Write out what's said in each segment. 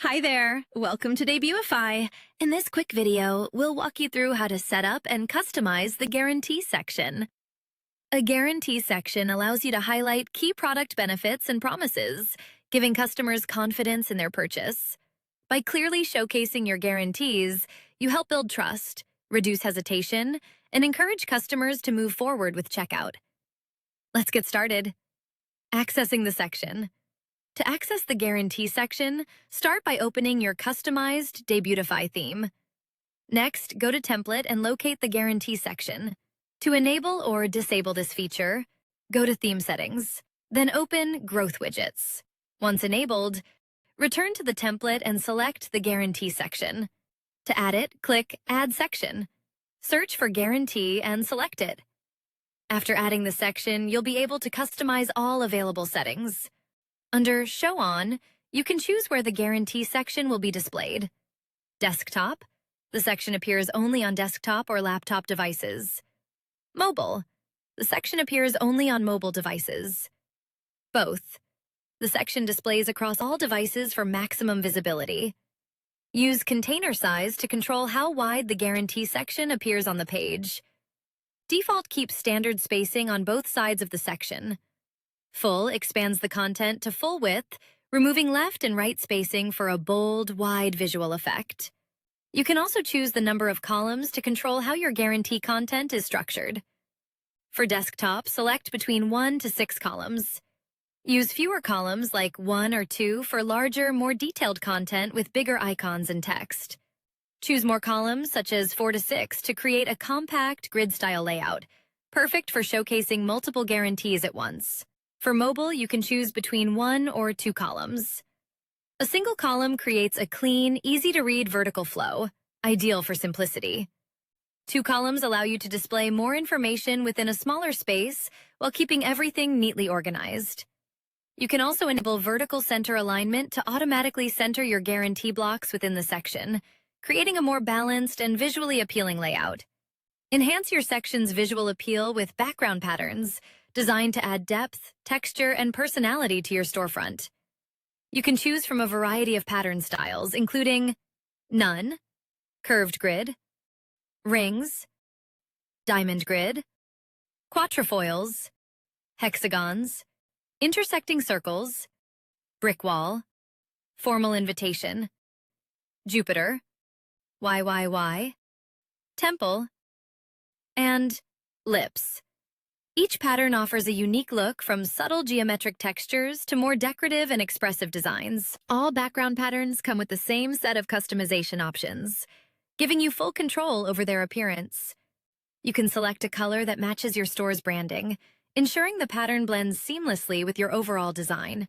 Hi there, welcome to Debutify. In this quick video, we'll walk you through how to set up and customize the guarantee section. A guarantee section allows you to highlight key product benefits and promises, giving customers confidence in their purchase. By clearly showcasing your guarantees, you help build trust, reduce hesitation, and encourage customers to move forward with checkout. Let's get started. Accessing the section. To access the guarantee section, start by opening your customized Debutify theme. Next, go to Template and locate the guarantee section. To enable or disable this feature, go to Theme Settings, then open Growth Widgets. Once enabled, return to the template and select the guarantee section. To add it, click Add Section. Search for Guarantee and select it. After adding the section, you'll be able to customize all available settings. Under Show On, you can choose where the guarantee section will be displayed. Desktop, the section appears only on desktop or laptop devices. Mobile, the section appears only on mobile devices. Both, the section displays across all devices for maximum visibility. Use container size to control how wide the guarantee section appears on the page. Default keeps standard spacing on both sides of the section. Full expands the content to full width, removing left and right spacing for a bold, wide visual effect. You can also choose the number of columns to control how your guarantee content is structured. For desktop, select between 1 to 6 columns. Use fewer columns like 1 or 2 for larger, more detailed content with bigger icons and text. Choose more columns, such as 4 to 6, to create a compact grid-style layout, perfect for showcasing multiple guarantees at once. For mobile, you can choose between 1 or 2 columns. A single column creates a clean, easy-to-read vertical flow, ideal for simplicity. 2 columns allow you to display more information within a smaller space while keeping everything neatly organized. You can also enable vertical center alignment to automatically center your guarantee blocks within the section, creating a more balanced and visually appealing layout. Enhance your section's visual appeal with background patterns, designed to add depth, texture, and personality to your storefront. You can choose from a variety of pattern styles, including none, curved grid, rings, diamond grid, quatrefoils, hexagons, intersecting circles, brick wall, formal invitation, Jupiter, YYY, temple, and lips. Each pattern offers a unique look, from subtle geometric textures to more decorative and expressive designs. All background patterns come with the same set of customization options, giving you full control over their appearance. You can select a color that matches your store's branding, ensuring the pattern blends seamlessly with your overall design.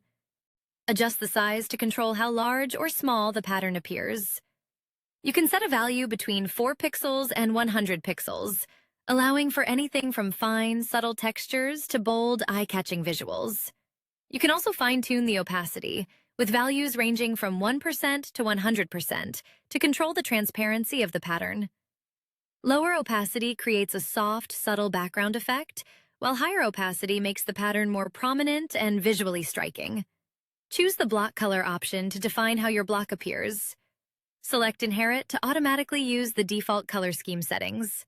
Adjust the size to control how large or small the pattern appears. You can set a value between 4 pixels and 100 pixels, allowing for anything from fine, subtle textures to bold, eye-catching visuals. You can also fine-tune the opacity, with values ranging from 1% to 100% to control the transparency of the pattern. Lower opacity creates a soft, subtle background effect, while higher opacity makes the pattern more prominent and visually striking. Choose the block color option to define how your block appears. Select Inherit to automatically use the default color scheme settings.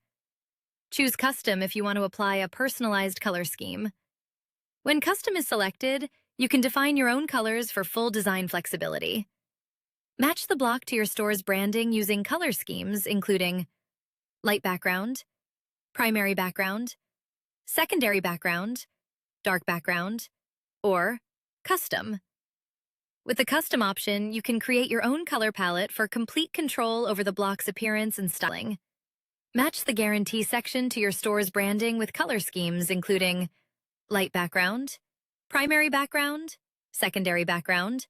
Choose Custom if you want to apply a personalized color scheme. When Custom is selected, you can define your own colors for full design flexibility. Match the block to your store's branding using color schemes, including light background, primary background, secondary background, dark background, or custom. With the Custom option, you can create your own color palette for complete control over the block's appearance and styling. Match the guarantee section to your store's branding with color schemes, including light background, primary background, secondary background,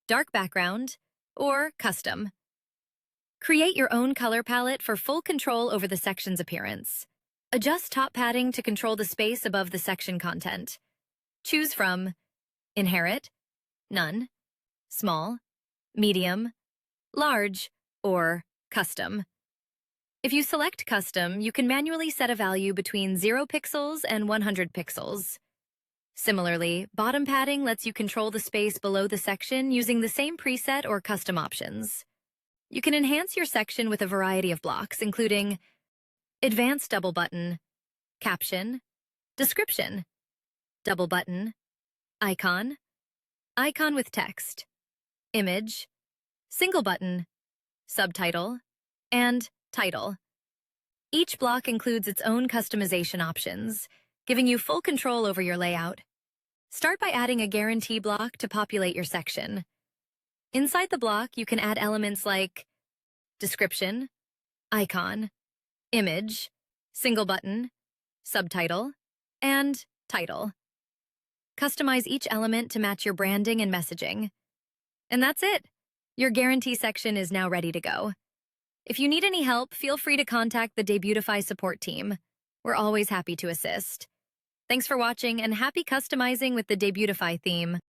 dark background, or custom. Create your own color palette for full control over the section's appearance. Adjust top padding to control the space above the section content. Choose from Inherit, None, Small, Medium, Large, or Custom. If you select Custom, you can manually set a value between 0 pixels and 100 pixels. Similarly, bottom padding lets you control the space below the section using the same preset or custom options. You can enhance your section with a variety of blocks, including advanced double button, caption, description, double button, icon, icon with text, image, single button, subtitle, and title. Each block includes its own customization options, giving you full control over your layout. Start by adding a guarantee block to populate your section. Inside the block, you can add elements like description, icon, image, single button, subtitle, and title. Customize each element to match your branding and messaging. And that's it. Your guarantee section is now ready to go. If you need any help, feel free to contact the Debutify support team. We're always happy to assist. Thanks for watching and happy customizing with the Debutify theme.